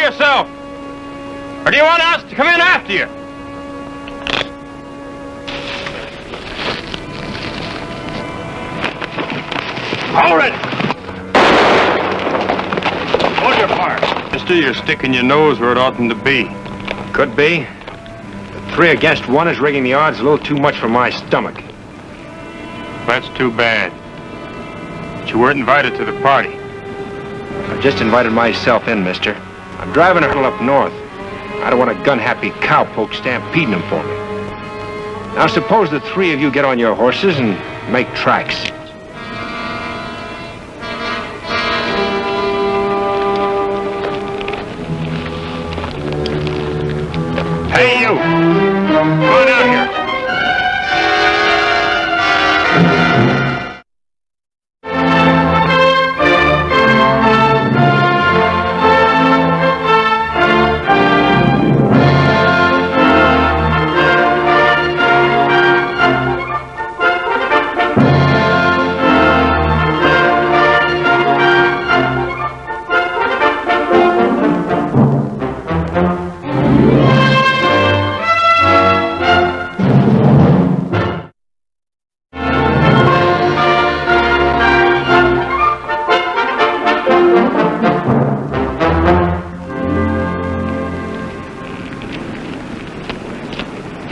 yourself? Or do you want us to come in after you? All ready. Hold your fire. Mister, you're sticking your nose where it oughtn't to be. Could be. But 3 against 1 is rigging the odds a little too much for my stomach. That's too bad. But you weren't invited to the party. I just invited myself in, mister. I'm driving a hurdle up north. I don't want a gun-happy cowpoke stampeding them for me. Now, suppose the 3 of you get on your horses and make tracks. Hey, you! Come on out here.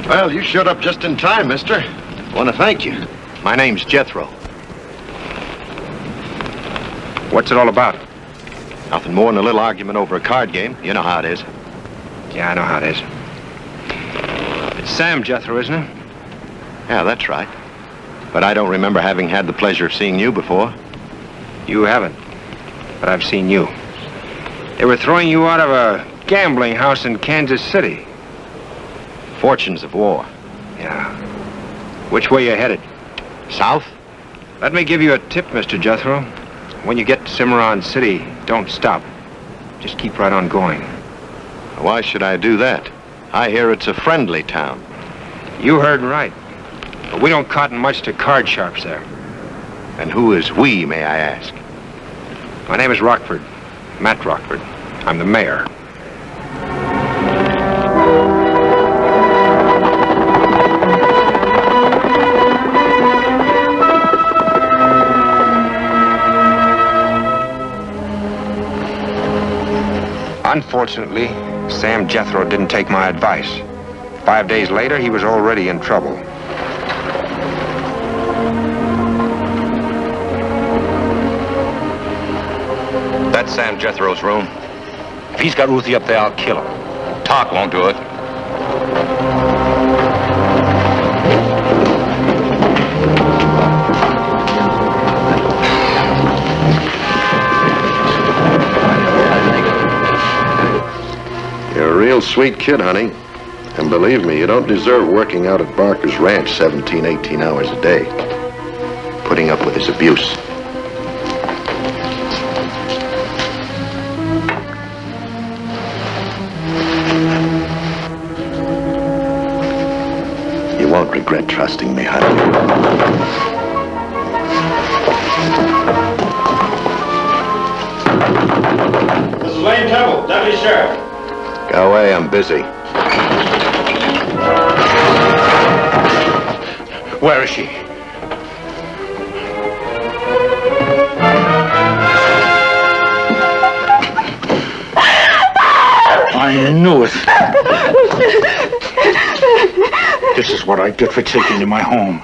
Well, you showed up just in time, mister. I want to thank you. My name's Jethro. What's it all about? Nothing more than a little argument over a card game. You know how it is. Yeah, I know how it is. It's Sam Jethro, isn't it? Yeah, that's right. But I don't remember having had the pleasure of seeing you before. You haven't. But I've seen you. They were throwing you out of a gambling house in Kansas City. Fortunes of war. Yeah. Which way you headed? South? Let me give you a tip, Mr. Jethro. When you get to Cimarron City, don't stop. Just keep right on going. Why should I do that? I hear it's a friendly town. You heard right. But we don't cotton much to card sharps there. And who is we, may I ask? My name is Rockford. Matt Rockford. I'm the mayor. Unfortunately, Sam Jethro didn't take my advice. 5 days later, he was already in trouble. That's Sam Jethro's room. If he's got Ruthie up there, I'll kill him. Talk won't do it. You're a real sweet kid, honey. And believe me, you don't deserve working out at Barker's ranch 17, 18 hours a day. Putting up with his abuse. You won't regret trusting me, honey. This is Lane Temple, Deputy Sheriff. Go away, I'm busy. Where is she? I knew it. This is what I get for taking you to my home.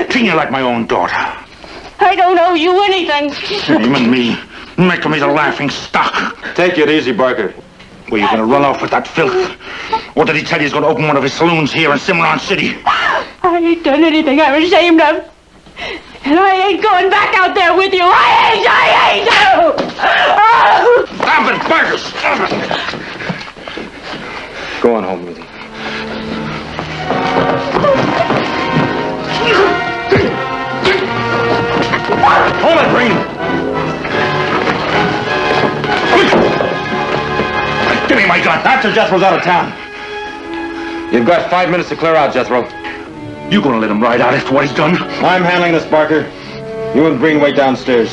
Treating you like my own daughter. I don't owe you anything. Him and me, making me the laughing stock. Take it easy, Barker. Were you going to run off with that filth? What did he tell you he's going to open one of his saloons here in Cimarron City? I ain't done anything I'm ashamed of. And I ain't going back out there with you. I ain't! Oh! Stop it, Barker! Stop it! Go on home, Ruthie. Hold it, Green! Give me my gun. After Jethro's out of town. You've got 5 minutes to clear out, Jethro. You gonna let him ride out after what he's done? I'm handling this, Barker. You and Green wait downstairs.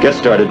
Get started.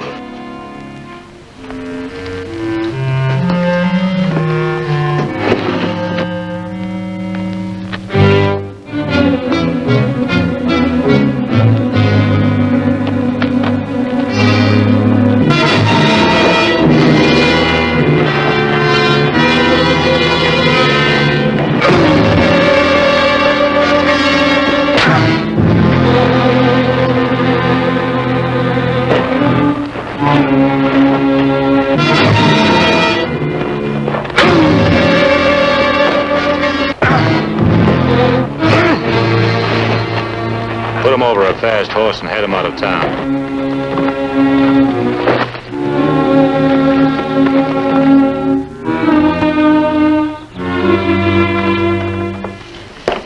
Put him over a fast horse and head him out of town.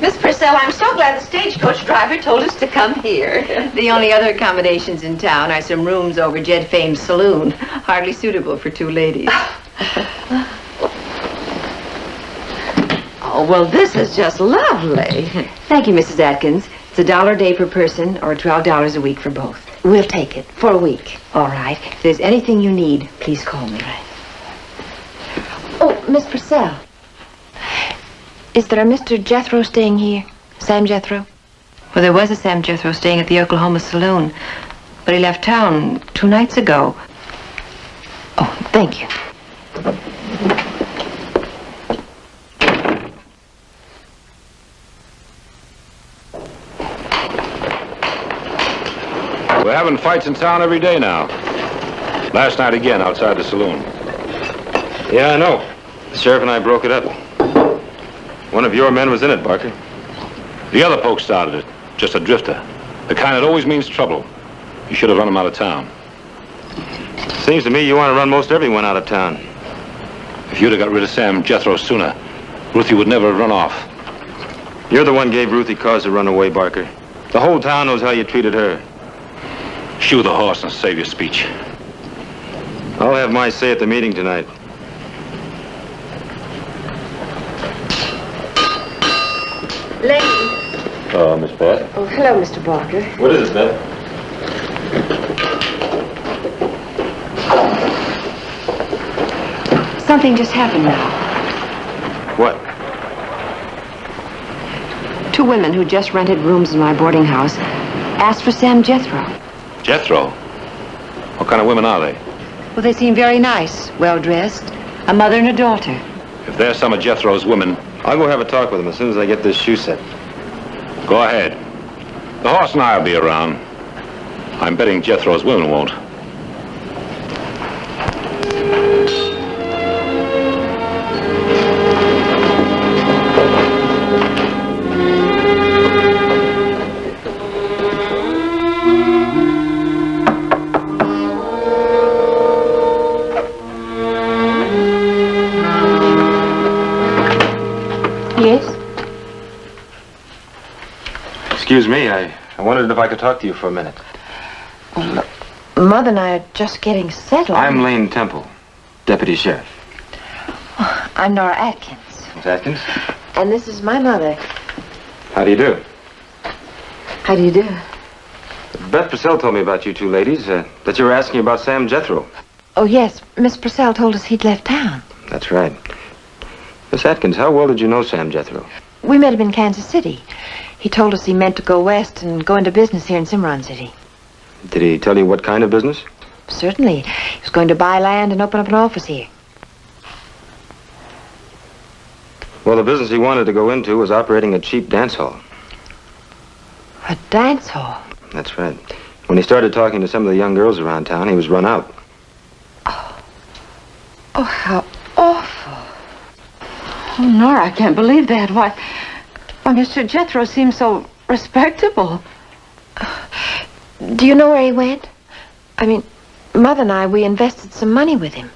Miss Purcell, I'm so glad the stagecoach driver told us to come here. The only other accommodations in town are some rooms over Jed Fame's saloon. Hardly suitable for two ladies. Oh, well, this is just lovely. Thank you, Mrs. Atkins. It's $1 a day per person or $12 a week for both. We'll take it for a week. All right. If there's anything you need, please call me. Oh, Miss Purcell. Is there a Mr. Jethro staying here? Sam Jethro? Well, there was a Sam Jethro staying at the Oklahoma saloon, but he left town 2 nights ago. Oh, thank you. We're having fights in town every day now. Last night again, outside the saloon. Yeah, I know. The sheriff and I broke it up. One of your men was in it, Barker. The other folks started it. Just a drifter. The kind that always means trouble. You should have run him out of town. Seems to me you want to run most everyone out of town. If you'd have got rid of Sam Jethro sooner, Ruthie would never have run off. You're the one gave Ruthie cause to run away, Barker. The whole town knows how you treated her. Shoe the horse and save your speech. I'll have my say at the meeting tonight. Lady. Oh, Miss Beth. Oh, hello, Mr. Barker. What is it, Beth? Something just happened now. What? 2 women who just rented rooms in my boarding house asked for Sam Jethro. Jethro? What kind of women are they? Well, they seem very nice, well-dressed, a mother and a daughter. If they're some of Jethro's women, I'll go have a talk with him as soon as I get this shoe set. go ahead. The horse and I will be around. I'm betting Jethro's women won't. Yes? Excuse me, I wondered if I could talk to you for a minute. Well, look, Mother and I are just getting settled. I'm Lane Temple, deputy sheriff. Oh, I'm Nora Atkins. Miss Atkins? And this is my mother. How do you do? How do you do? Beth Purcell told me about you 2 ladies, that you were asking about Sam Jethro. Oh, yes. Miss Purcell told us he'd left town. That's right. Miss Atkins, how well did you know Sam Jethro? We met him in Kansas City. He told us he meant to go west and go into business here in Cimarron City. Did he tell you what kind of business? Certainly. He was going to buy land and open up an office here. Well, the business he wanted to go into was operating a cheap dance hall. A dance hall? That's right. When he started talking to some of the young girls around town, he was run out. Oh, how awful. Oh, Nora, I can't believe that. Why, Mr. Jethro seems so respectable. Do you know where he went? I mean, Mother and I, we invested some money with him.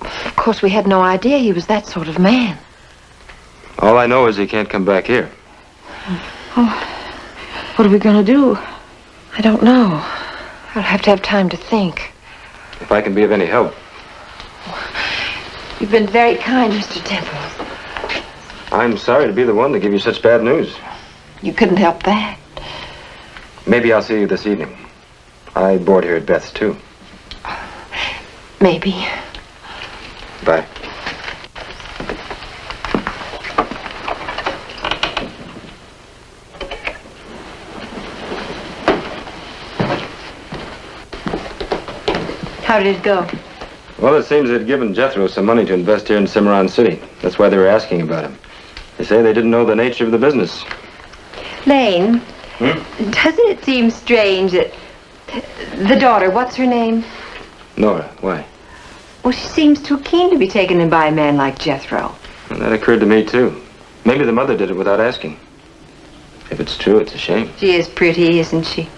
Of course, we had no idea he was that sort of man. All I know is he can't come back here. Oh, what are we going to do? I don't know. I'll have to have time to think. If I can be of any help. You've been very kind, Mr. Temple. I'm sorry to be the one to give you such bad news. You couldn't help that. Maybe I'll see you this evening. I board here at Beth's, too. Maybe. Bye. How did it go? Well, it seems they'd given Jethro some money to invest here in Cimarron City. That's why they were asking about him. They say they didn't know the nature of the business. Lane, doesn't it seem strange that the daughter, what's her name? Nora, why? Well, she seems too keen to be taken in by a man like Jethro. Well, that occurred to me, too. Maybe the mother did it without asking. If it's true, it's a shame. She is pretty, isn't she?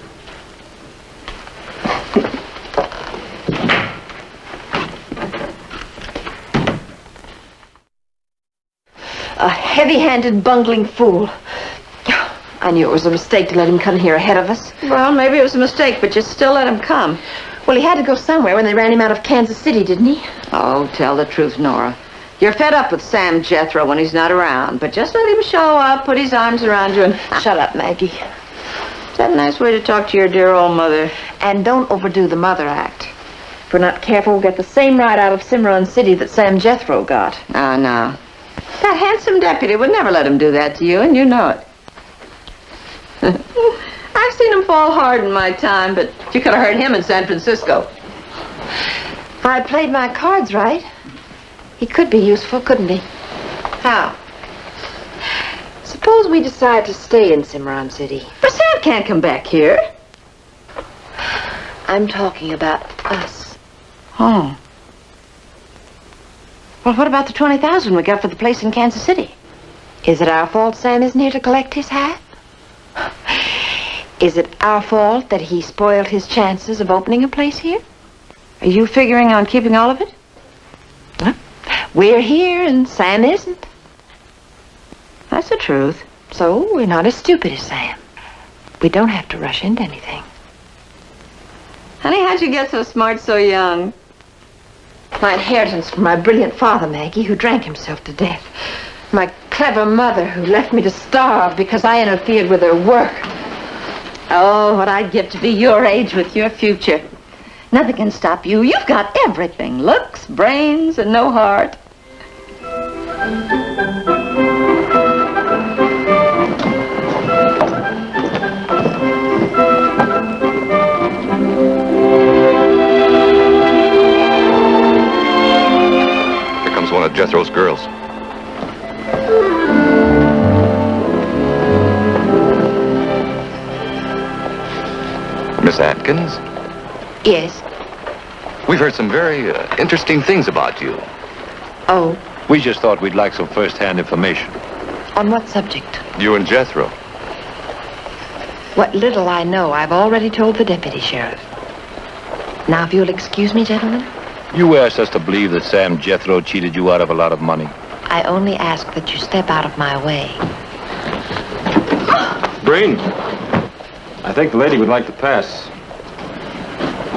A heavy-handed, bungling fool. I knew it was a mistake to let him come here ahead of us. Well, maybe it was a mistake, but you still let him come. Well, he had to go somewhere when they ran him out of Kansas City, didn't he? Oh, tell the truth, Nora. You're fed up with Sam Jethro when he's not around, but just let him show up, put his arms around you, and... Shut up, Maggie. Is that a nice way to talk to your dear old mother? And don't overdo the mother act. If we're not careful, we'll get the same ride out of Cimarron City that Sam Jethro got. Oh, no. That handsome deputy would never let him do that to you, and you know it. I've seen him fall hard in my time, but you could have heard him in San Francisco. If I played my cards right, he could be useful, couldn't he? How? Suppose we decide to stay in Cimarron City. But Sam can't come back here. I'm talking about us. Oh. Well, what about the $20,000 we got for the place in Kansas City? Is it our fault Sam isn't here to collect his half? Is it our fault that he spoiled his chances of opening a place here? Are you figuring on keeping all of it? Huh? We're here and Sam isn't. That's the truth. So we're not as stupid as Sam. We don't have to rush into anything. Honey, how'd you get so smart so young? My inheritance from my brilliant father, Maggie, who drank himself to death. My clever mother, who left me to starve because I interfered with her work. Oh, what I'd give to be your age with your future. Nothing can stop you. You've got everything. Looks, brains, and no heart. Here comes one of Jethro's girls. Miss Atkins? Yes. We've heard some very interesting things about you. Oh, We just thought we'd like some first-hand information. on what subject? You and Jethro. What little I know, I've already told the deputy sheriff. Now, if you'll excuse me, gentlemen, You asked us to believe that Sam Jethro cheated you out of a lot of money. I only ask that you step out of my way. Breen, I think the lady would like to pass.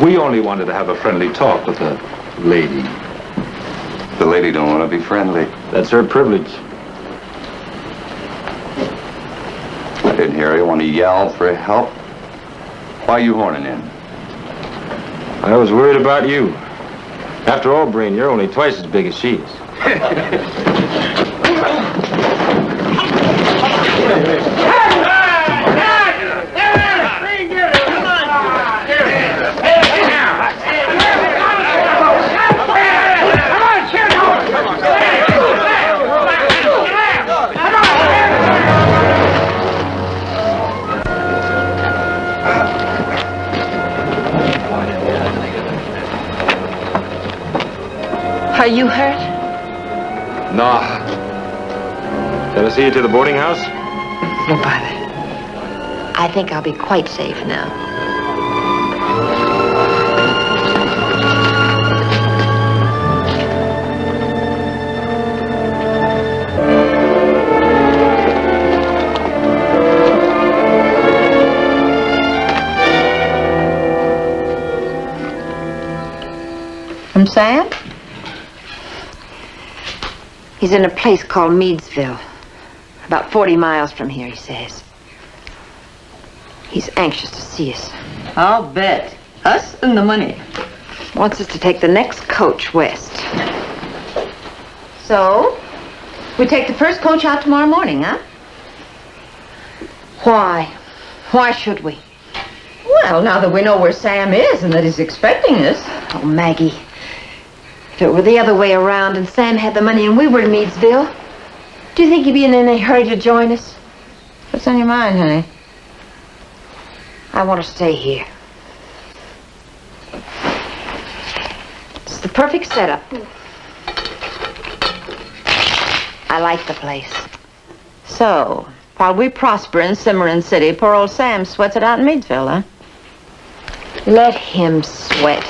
We only wanted to have a friendly talk with the lady. The lady don't want to be friendly. That's her privilege. I didn't hear you want to yell for help. Why are you horning in? I was worried about you. After all, Breen, you're only twice as big as she is. Are you hurt? Nah. Can I see you to the boarding house? No bother. I think I'll be quite safe now. From Sam? He's in a place called Meadsville. About 40 miles from here, he says. He's anxious to see us. I'll bet. Us and the money. Wants us to take the next coach west. So, we take the first coach out tomorrow morning, huh? Why? Why should we? Well, now that we know where Sam is and that he's expecting us. Oh, Maggie. If it were the other way around and Sam had the money and we were in Meadsville, do you think he'd be in any hurry to join us? What's on your mind, honey? I want to stay here. It's the perfect setup. I like the place. So, while we prosper in Cimarron City, poor old Sam sweats it out in Meadsville, huh? Let him sweat.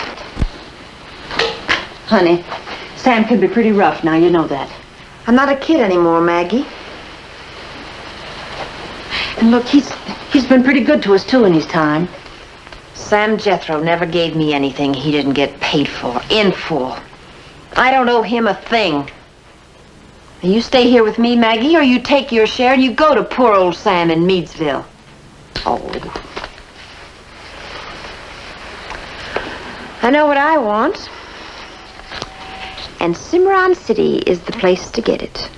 Honey, Sam can be pretty rough now, you know that. I'm not a kid anymore, Maggie. And look, he's been pretty good to us, too, in his time. Sam Jethro never gave me anything he didn't get paid for, in full. I don't owe him a thing. You stay here with me, Maggie, or you take your share and you go to poor old Sam in Meadsville. Oh. I know what I want. And Cimarron City is the place to get it.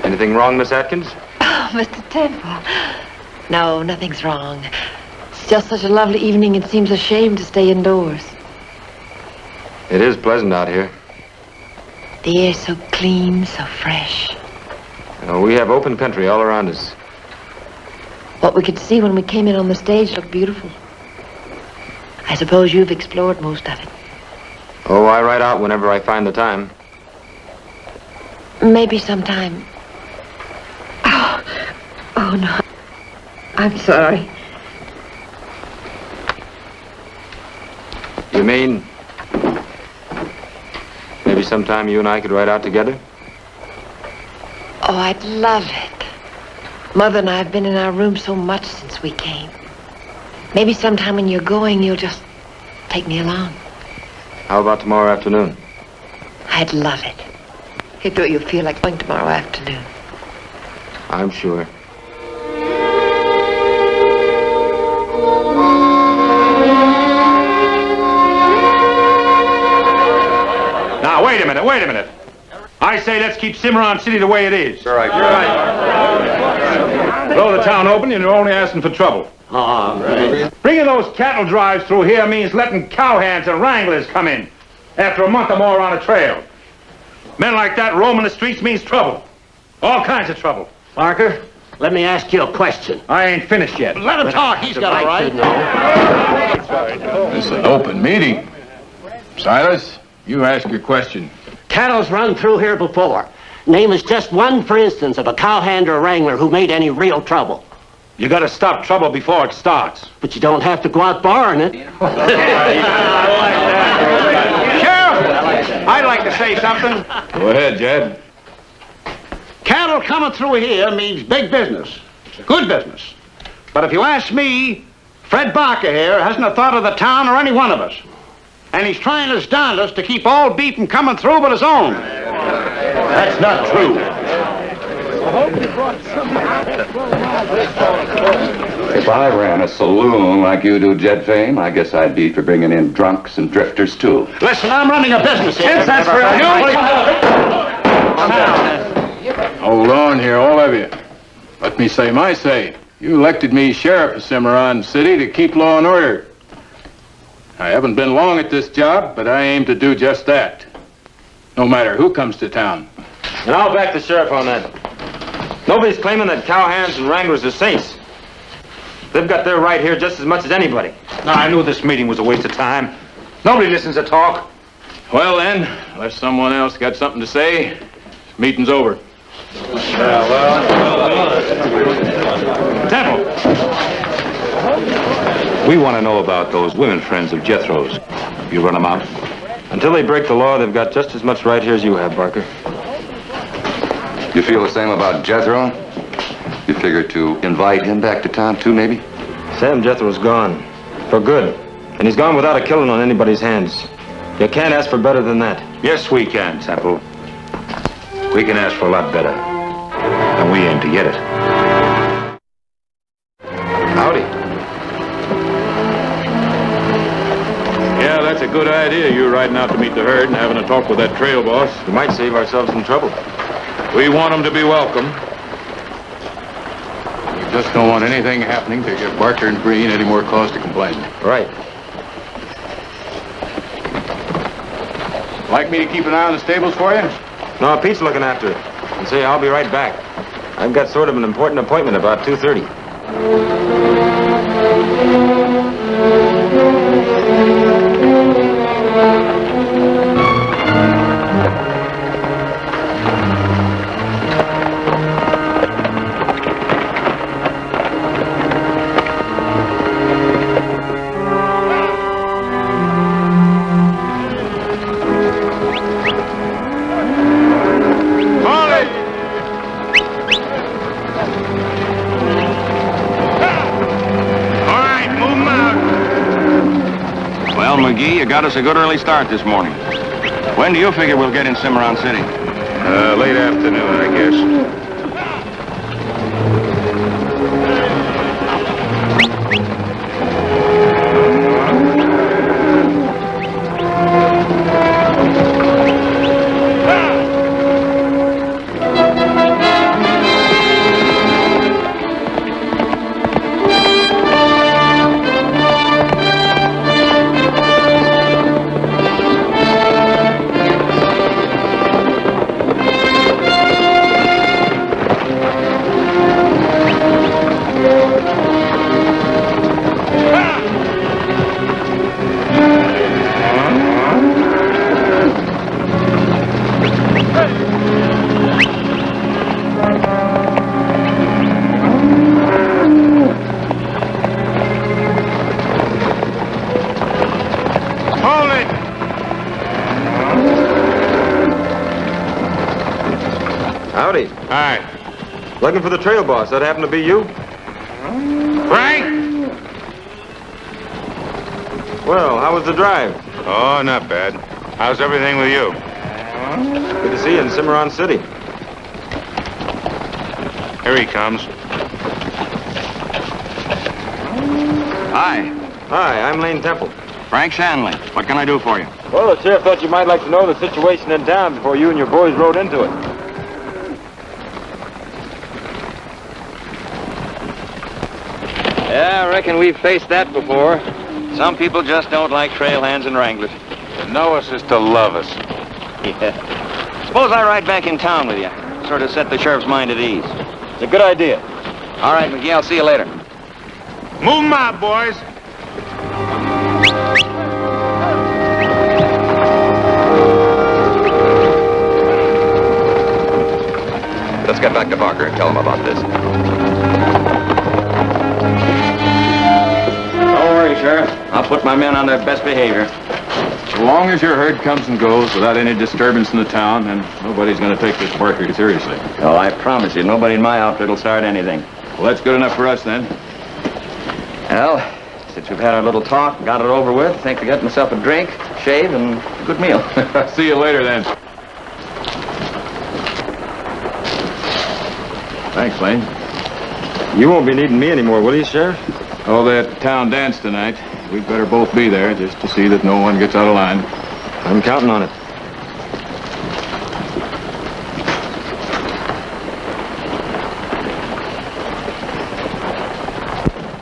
Anything wrong, Miss Atkins? Oh, Mr. Temple. No, nothing's wrong. It's just such a lovely evening, it seems a shame to stay indoors. It is pleasant out here. The air's so clean, so fresh. You know, we have open country all around us. What we could see when we came in on the stage looked beautiful. I suppose you've explored most of it. Oh, I ride out whenever I find the time. Maybe sometime. Oh, no. I'm sorry. You mean maybe sometime you and I could ride out together? Oh, I'd love it. Mother and I have been in our room so much since we came. Maybe sometime when you're going, you'll just take me along. How about tomorrow afternoon? I'd love it. If you feel like going tomorrow afternoon. I'm sure. Now, wait a minute. I say let's keep Cimarron City the way it is. You're right. Blow the town open and you're only asking for trouble. Bringing those cattle drives through here means letting cowhands and wranglers come in after a month or more on a trail. Men like that roaming the streets means trouble. All kinds of trouble. Parker, let me ask you a question. I ain't finished yet. Let him talk. He's got a right. This is an open meeting. Silas, you ask your question. Cattle's run through here before. Name is just one, for instance, of a cowhand or a wrangler who made any real trouble. You gotta stop trouble before it starts. But you don't have to go out barring it. Sheriff, I'd like to say something. Go ahead, Jed. Cattle coming through here means big business. Good business. But if you ask me, Fred Barker here hasn't a thought of the town or any one of us. And he's trying his darndest to keep all beef from coming through but his own. That's not true. If I ran a saloon like you do, Jed Fame, I guess I'd be for bringing in drunks and drifters, too. Listen, I'm running a business here. That's for Hold on here, all of you. Let me say my say. You elected me sheriff of Cimarron City to keep law and order. I haven't been long at this job, but I aim to do just that. No matter who comes to town. And I'll back the sheriff on that. Nobody's claiming that cowhands and wranglers are saints. They've got their right here just as much as anybody. Now, I knew this meeting was a waste of time. Nobody listens to talk. Well then, unless someone else got something to say, this meeting's over. Temple. We want to know about those women friends of Jethro's. You run them out? Until they break the law, they've got just as much right here as you have, Barker. You feel the same about Jethro? You figure to invite him back to town, too, maybe? Sam Jethro's gone. For good. And he's gone without a killing on anybody's hands. You can't ask for better than that. Yes, we can, Temple. We can ask for a lot better. And we aim to get it. Howdy. Yeah, that's a good idea, you riding out to meet the herd and having a talk with that trail boss. We might save ourselves some trouble. We want them to be welcome. We just don't want anything happening to give Barker and Green any more cause to complain. Right. Like me to keep an eye on the stables for you? No, Pete's looking after it. And say, I'll be right back. I've got sort of an important appointment about 2:30. You got us a good early start this morning. When do you figure we'll get in Cimarron City? Late afternoon, I guess. Howdy. Hi. Looking for the trail boss. That happen to be you? Frank? Well, how was the drive? Oh, not bad. How's everything with you? Good to see you in Cimarron City. Here he comes. Hi, Hi, I'm Lane Temple. Frank Shanley. What can I do for you? Well, the sheriff thought you might like to know the situation in town before you and your boys rode into it. Yeah, I reckon we've faced that before. Some people just don't like trail hands and wranglers. To know us is to love us. Yeah. Suppose I ride back in town with you. Sort of set the sheriff's mind at ease. It's a good idea. All right, McGee, I'll see you later. Move 'em out, boys. Let's get back to Barker and tell him about this. Don't worry, Sheriff. I'll put my men on their best behavior. As long as your herd comes and goes without any disturbance in the town, then nobody's going to take this Barker seriously. Oh, I promise you, nobody in my outfit will start anything. Well, that's good enough for us, then. Well, since we've had our little talk, got it over with, I think to get myself a drink, shave, and a good meal. See you later, then. Thanks, Lane. You won't be needing me anymore, will you, Sheriff? Oh, that town dance tonight. We'd better both be there just to see that no one gets out of line. I'm counting on it.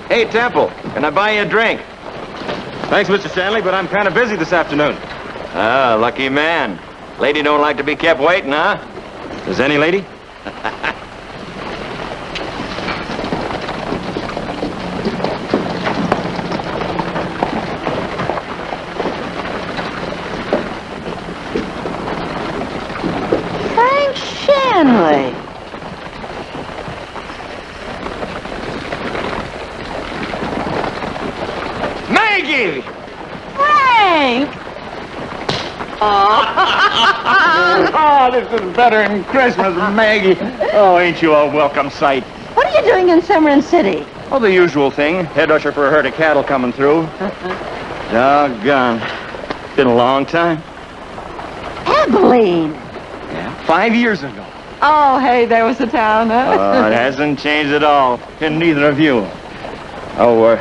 Hey, Temple, can I buy you a drink? Thanks, Mr. Shanley, but I'm kind of busy this afternoon. Ah, lucky man. Lady don't like to be kept waiting, huh? Is any lady? Frank Shanley. Maggie! Frank! Oh, this is better than Christmas, Maggie. Oh, ain't you a welcome sight? What are you doing in Cimarron City? Oh, the usual thing. Head usher for a herd of cattle coming through. Doggone. Been a long time. Abilene. Yeah, 5 years ago. Oh, hey, there was the town, huh? It hasn't changed at all. And neither of you. Oh,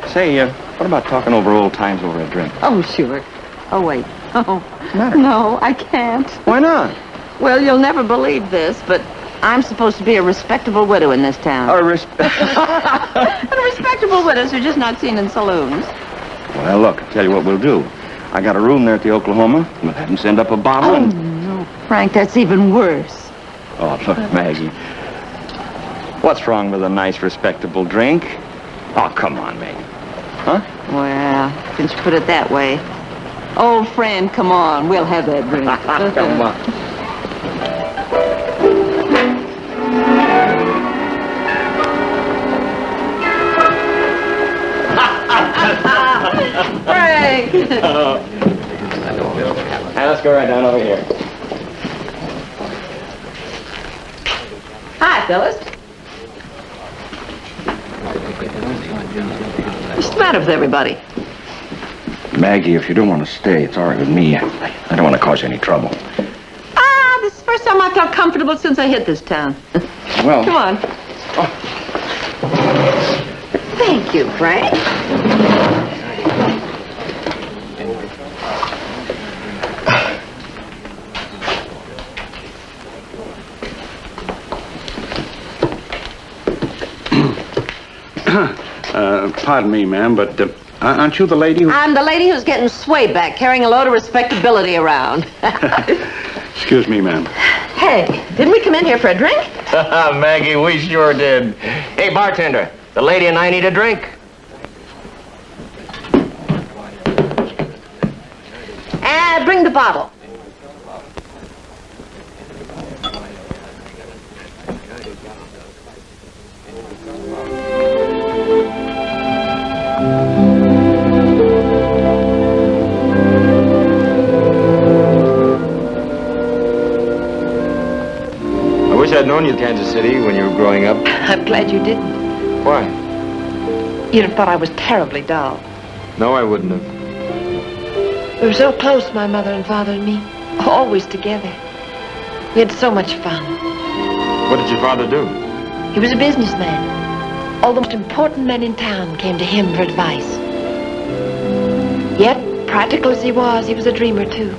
say, what about talking over old times over a drink? Oh, sure. Oh, wait. Oh, What's the matter? no, I can't. Why not? Well, you'll never believe this, but I'm supposed to be a respectable widow in this town. A And respectable widows are just not seen in saloons. Well, look, I'll tell you what we'll do. I got a room there at the Oklahoma. We'll have them send up a bottle Oh, and... no, Frank, that's even worse. Oh, look, Maggie. What's wrong with a nice, respectable drink? Oh, come on, Maggie. Huh? Well, since you put it that way. Old friend, come on. We'll have that drink. Come on. Frank! Hey, let's go right down over here. Hi, Phyllis. What's the matter with everybody? Maggie, if you don't want to stay, it's all right with me. I don't want to cause you any trouble. This is the first time I felt comfortable since I hit this town. Well... Come on. Thank you, Frank. Pardon me, ma'am, but aren't you the lady who... I'm the lady who's getting sway back, carrying a load of respectability around. Excuse me, ma'am. Hey, didn't we come in here for a drink? Maggie, we sure did. Hey, bartender, the lady and I need a drink. And bring the bottle. I wish I'd known you in Kansas City when you were growing up. I'm glad you didn't. Why? You'd have thought I was terribly dull. No, I wouldn't have. We were so close, my mother and father and me. Always together. We had so much fun. What did your father do? He was a businessman. All the most important men in town came to him for advice. Yet, practical as he was a dreamer too.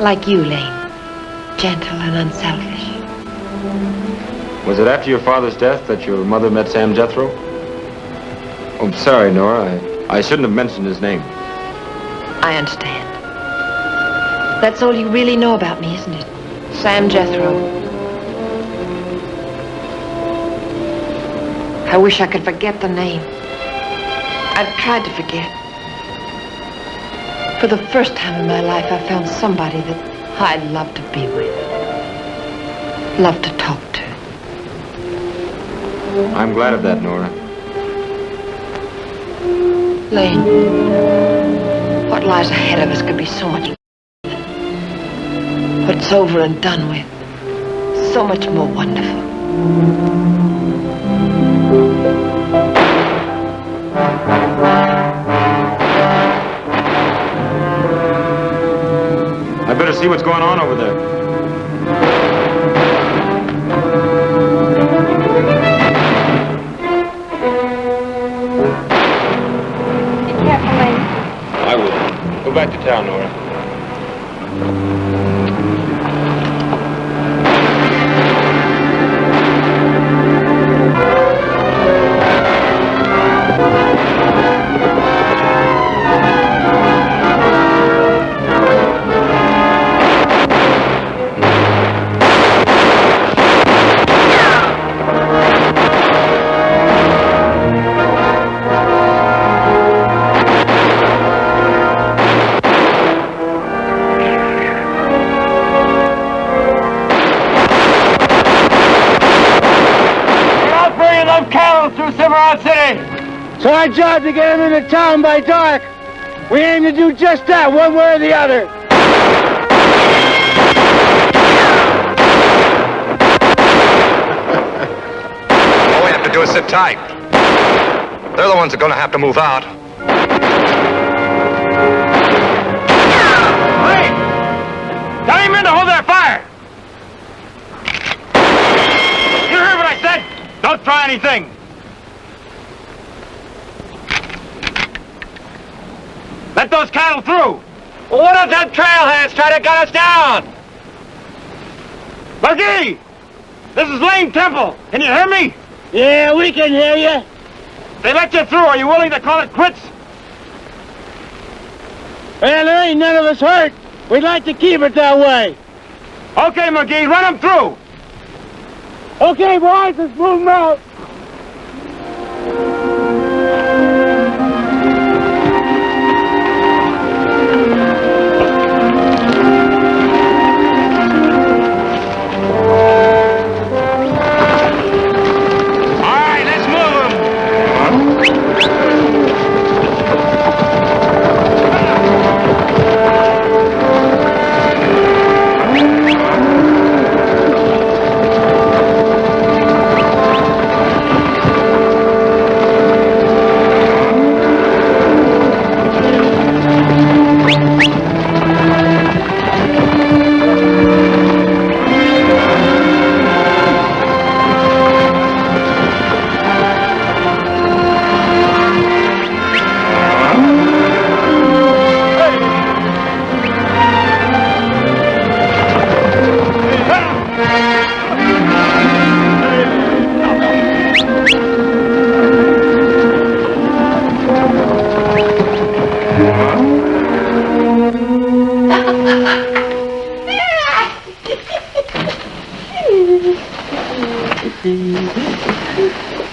Like you, Lane. Gentle and unselfish. Was it after your father's death that your mother met Sam Jethro? Oh, I'm sorry, Nora. I shouldn't have mentioned his name. I understand. That's all you really know about me, isn't it? Sam Jethro. I wish I could forget the name. I've tried to forget. For the first time in my life, I found somebody that I'd love to be with. Love to talk to. I'm glad of that, Nora. Lane, what lies ahead of us could be so much. What's over and done with, so much more wonderful. I better see what's going on over there. Be careful, Lane. I will. Go back to town, Nora. Through Cimarron City. It's our job to get them into town by dark. We aim to do just that, one way or the other. All we have to do is it tight. They're the ones that are going to have to move out. Hey! Tell your men to hold their fire! You heard what I said? Don't try anything. Let those cattle through. Well, what if them trailheads try to gun us down? McGee! This is Lane Temple. Can you hear me? Yeah, we can hear you. They let you through. Are you willing to call it quits? Well, there ain't none of us hurt. We'd like to keep it that way. Okay, McGee, run them through. Okay, boys, let's move them out.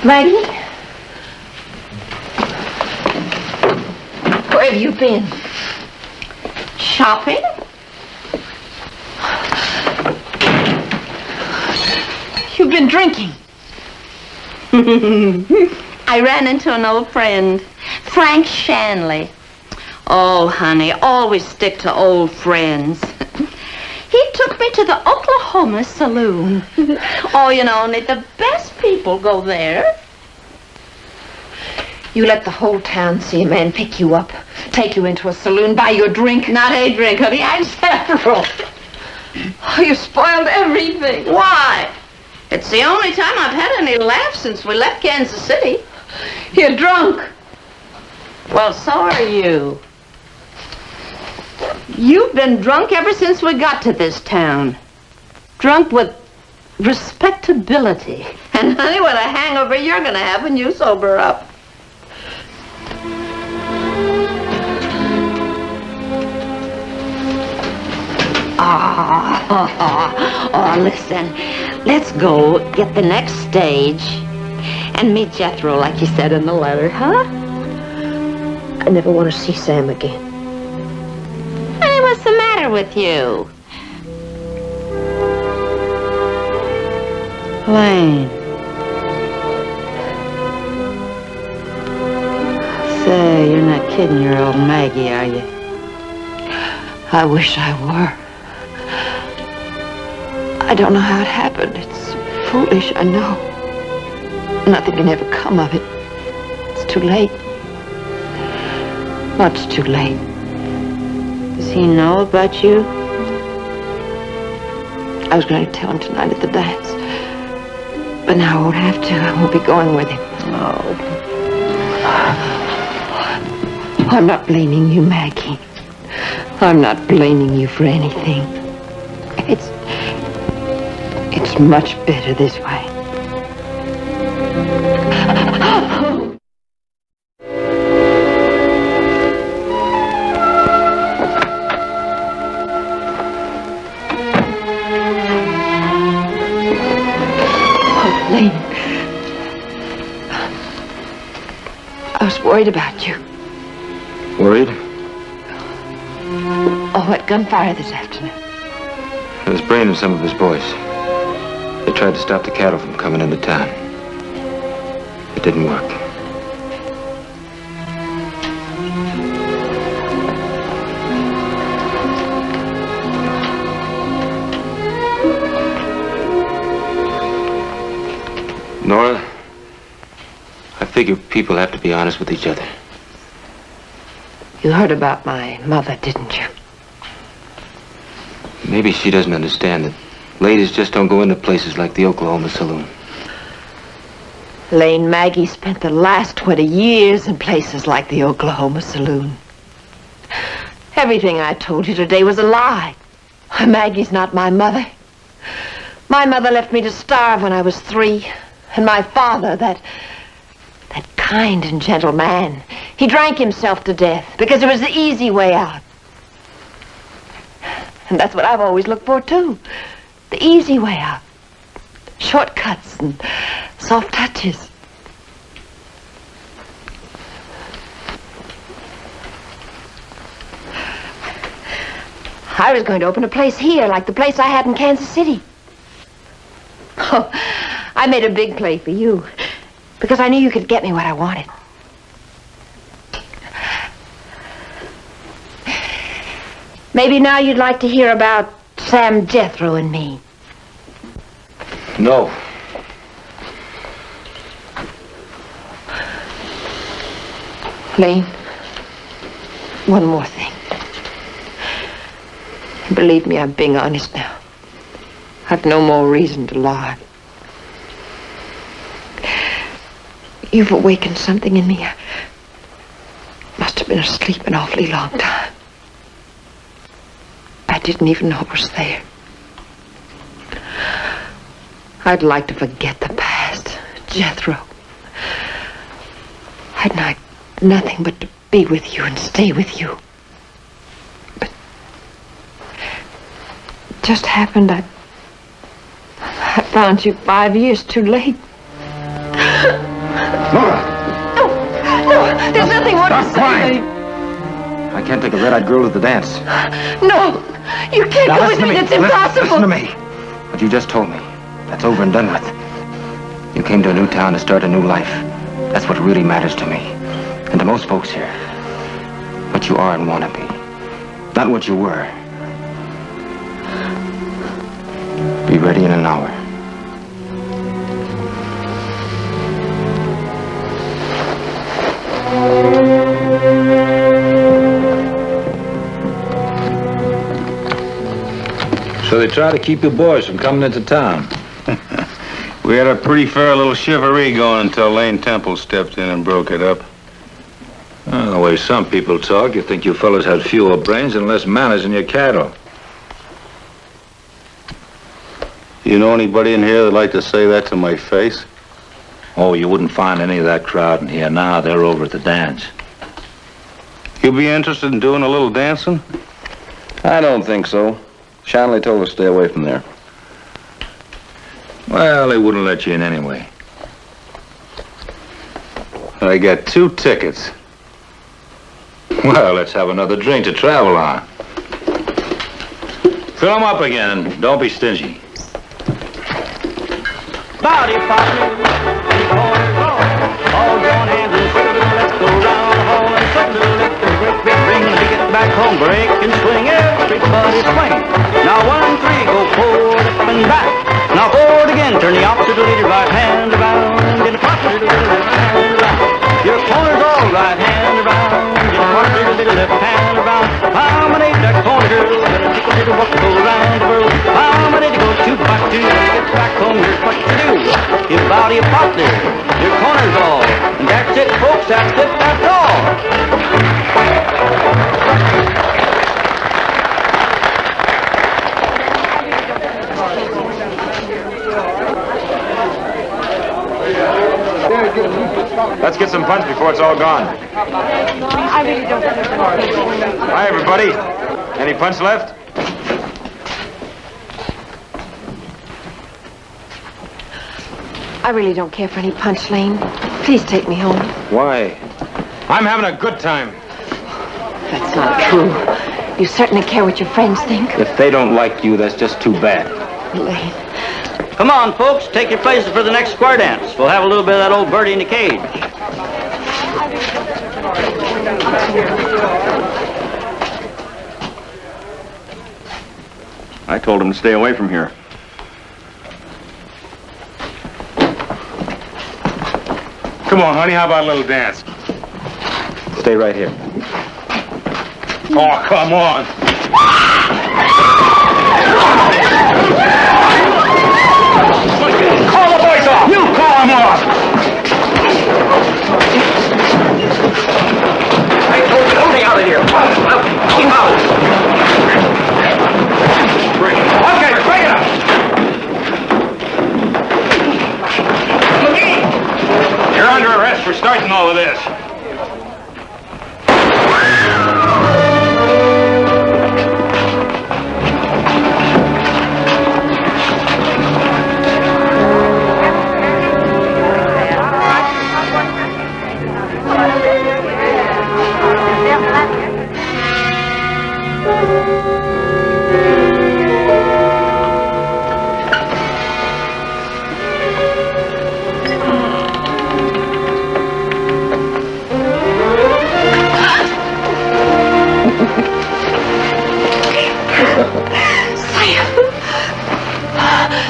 Maggie? Where have you been? Shopping? You've been drinking. I ran into an old friend, Frank Shanley. Oh, honey, always stick to old friends. He took me to the Oklahoma Saloon. Oh, you know, only the best people go there. You let the whole town see a man pick you up, take you into a saloon, buy you a drink. Not a drink, honey. I had several. Oh, you spoiled everything. Why? It's the only time I've had any laughs since we left Kansas City. You're drunk. Well, so are you. You've been drunk ever since we got to this town. Drunk with respectability. And honey, what a hangover you're going to have when you sober up. Oh, listen. Let's go get the next stage and meet Jethro like you said in the letter, huh? I never want to see Sam again. Hey, what's the matter with you? Lane. Say, you're not kidding your old Maggie, are you? I wish I were. I don't know how it happened. It's foolish, I know. Nothing can ever come of it. It's too late. Much too late. Does he know about you? I was going to tell him tonight at the dance. But now I won't have to. I won't be going with him. Oh. I'm not blaming you, Maggie. I'm not blaming you for anything. It's much better this way. Oh, Lane. I was worried about you. Worried? Oh, that gunfire this afternoon. It was Brain and some of his boys. They tried to stop the cattle from coming into town. It didn't work. Nora, figure people have to be honest with each other. You heard about my mother, didn't you? Maybe she doesn't understand that ladies just don't go into places like the Oklahoma Saloon. Lane, Maggie spent the last 20 years in places like the Oklahoma Saloon. Everything I told you today was a lie. Maggie's not my mother. My mother left me to starve when I was 3. And my father, that kind and gentle man, he drank himself to death because it was the easy way out. And that's what I've always looked for, too. The easy way out. Shortcuts and soft touches. I was going to open a place here, like the place I had in Kansas City. Oh, I made a big play for you, because I knew you could get me what I wanted. Maybe now you'd like to hear about Sam Jethro and me. No. Lane, one more thing. Believe me, I'm being honest now. I've no more reason to lie. You've awakened something in me. I must have been asleep an awfully long time. I didn't even know it was there. I'd like to forget the past, Jethro. I'd like nothing but to be with you and stay with you. But it just happened. I found you 5 years too late. Laura! No, there's nothing more to say. Crying. I can't take a red-eyed girl to the dance. No, you can't Now go with me. That's impossible. Listen to me. What you just told me, that's over and done with. You came to a new town to start a new life. That's what really matters to me. And to most folks here. What you are and want to be. Not what you were. Be ready in an hour. So they try to keep you boys from coming into town. We had a pretty fair little chivalry going until Lane Temple stepped in and broke it up. Well, the way some people talk, you think you fellas had fewer brains and less manners than your cattle. You know anybody in here that'd like to say that to my face? Oh, you wouldn't find any of that crowd in here now. They're over at the dance. You be interested in doing a little dancing? I don't think so. Shanley told us to stay away from there. Well, they wouldn't let you in anyway. I got 2 tickets. Well, let's have another drink to travel on. Fill them up again, and don't be stingy. Body partner, all gone hands and circle, let's go round the hall and circle, let the break, break, ring, to get back home, break and swing, everybody swing. Now 1, 3, go forward, up and back. Now forward again, turn the opposite leader, right hand around, and partner to the left hand around. Your corner's all right hand around, and partner to the left hand around. Promenade that corner, girl, better take a little walk, go around the world. Promenade to go 2 by 2, get back home, here's what you do. Give body a partner, your corner's all, and that's it, folks, that's it, that's all. Let's get some punch before it's all gone. I really don't. Hi, everybody. Any punch left? I really don't care for any punch, Lane. Please take me home. Why? I'm having a good time. That's not true. You certainly care what your friends think. If they don't like you, that's just too bad. Lane. Come on, folks, take your places for the next square dance. We'll have a little bit of that old birdie in the cage. I told him to stay away from here. Come on, honey, how about a little dance? Stay right here. Oh, come on. Call the boys off! You call them off! I told you, don't out of here. Keep out. Bring it. Okay, bring it up. You're under arrest for starting all of this.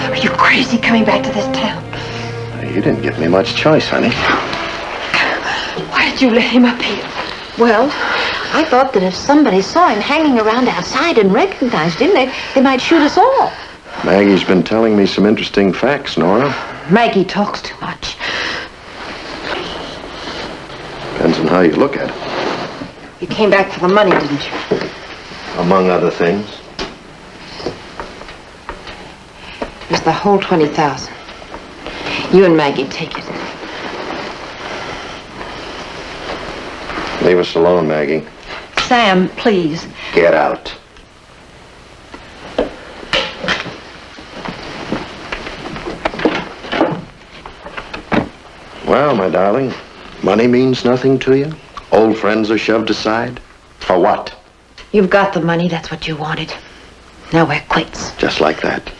Are you crazy coming back to this town? You didn't give me much choice, honey. Why did you let him up here? Well, I thought that if somebody saw him hanging around outside and recognized him, they might shoot us all. Maggie's been telling me some interesting facts, Nora. Maggie talks too much. Depends on how you look at it. You came back for the money, didn't you? Among other things. It was the whole 20,000. You and Maggie take it. Leave us alone, Maggie. Sam, please. Get out. Well, my darling, money means nothing to you? Old friends are shoved aside? For what? You've got the money, that's what you wanted. Now we're quits. Just like that.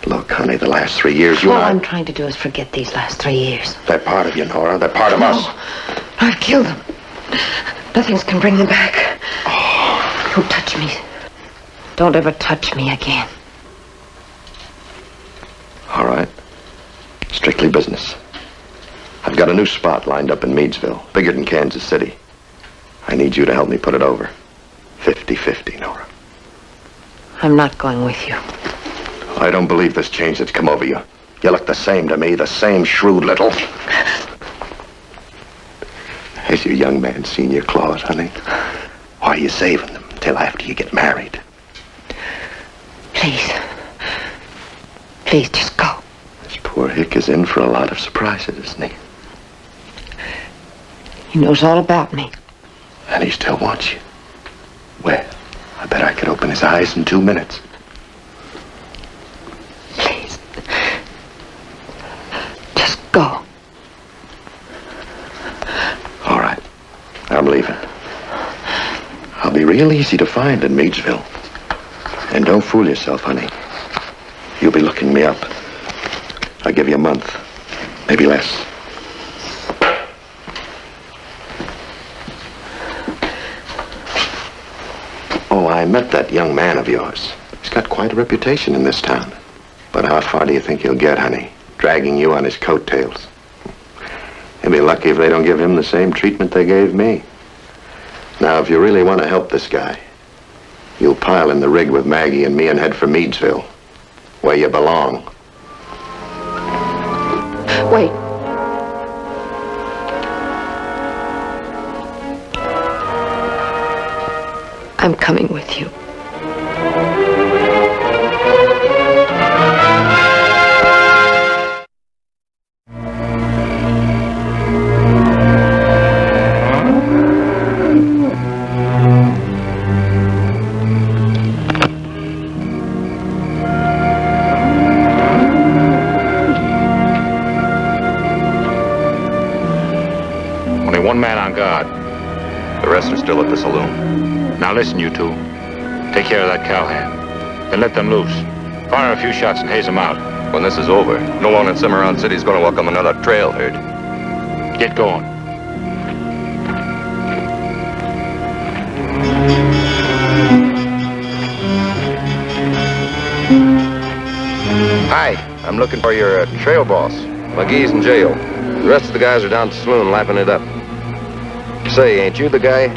Look, honey, the last 3 years you All and I... I'm trying to do is forget these last 3 years. They're part of you, Nora. They're part of us. I've killed them. Nothing can bring them back. Oh. Don't touch me. Don't ever touch me again. All right. Strictly business. I've got a new spot lined up in Meadsville, bigger than Kansas City. I need you to help me put it over. 50-50, Nora. I'm not going with you. I don't believe this change that's come over you. You look the same to me, the same shrewd little... Has your young man seen your claws, honey? Why are you saving them till after you get married? Please. Please, just go. This poor hick is in for a lot of surprises, isn't he? He knows all about me. And he still wants you. Well, I bet I could open his eyes in 2 minutes. Please. Just go. All right. I'm leaving. I'll be real easy to find in Meadsville. And don't fool yourself, honey. You'll be looking me up. I'll give you a month. Maybe less. Oh, I met that young man of yours. He's got quite a reputation in this town. But how far do you think he'll get, honey? Dragging you on his coattails. He'll be lucky if they don't give him the same treatment they gave me. Now, if you really want to help this guy, you'll pile in the rig with Maggie and me and head for Meadsville, where you belong. Wait. I'm coming with you. Only one man on guard. The rest are still at the saloon. Now listen, you two. Take care of that cowhand. Then let them loose. Fire a few shots and haze them out. When this is over, no one in Cimarron City is going to welcome another trail herd. Get going. Hi, I'm looking for your trail boss. McGee's in jail. The rest of the guys are down at the saloon lapping it up. Say, ain't you the guy?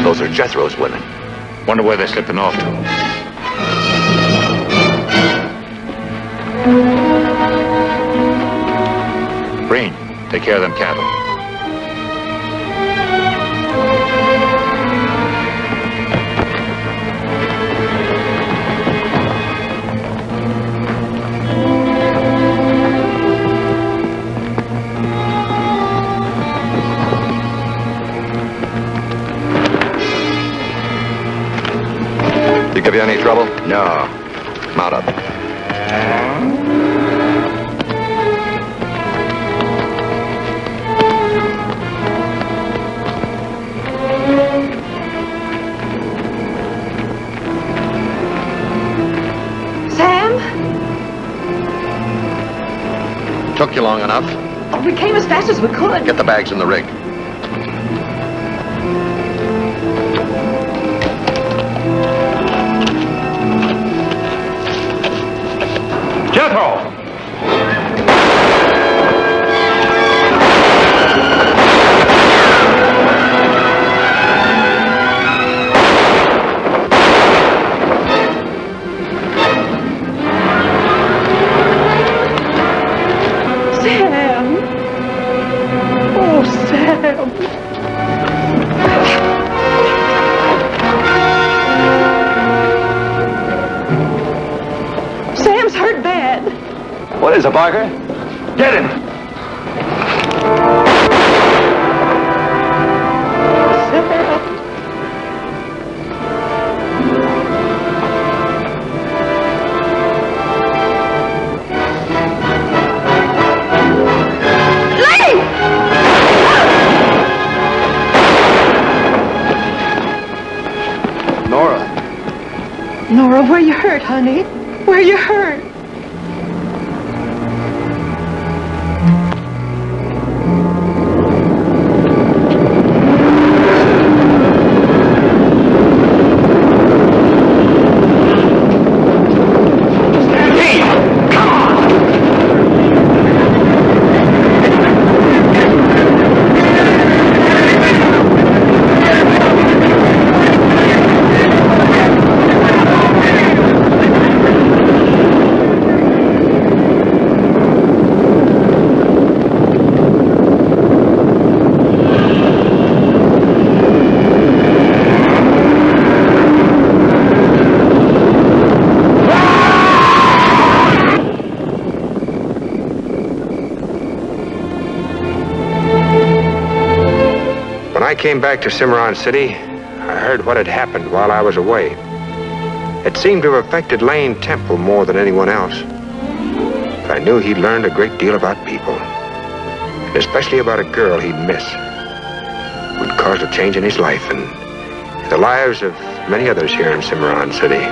Those are Jethro's women. Wonder where they're slipping off to. Breen, take care of them cattle. You give you any trouble? No. Mount up. Sam? Took you long enough. Oh, we came as fast as we could. Get the bags in the rig. Jethro! Sam! Oh, Sam! Sam's hurt bad. What is it, Parker? Get him! Nora, where you hurt, honey? Where you hurt? When I came back to Cimarron City, I heard what had happened while I was away. It seemed to have affected Lane Temple more than anyone else. But I knew he'd learned a great deal about people, and especially about a girl he'd miss, who'd caused a change in his life and the lives of many others here in Cimarron City.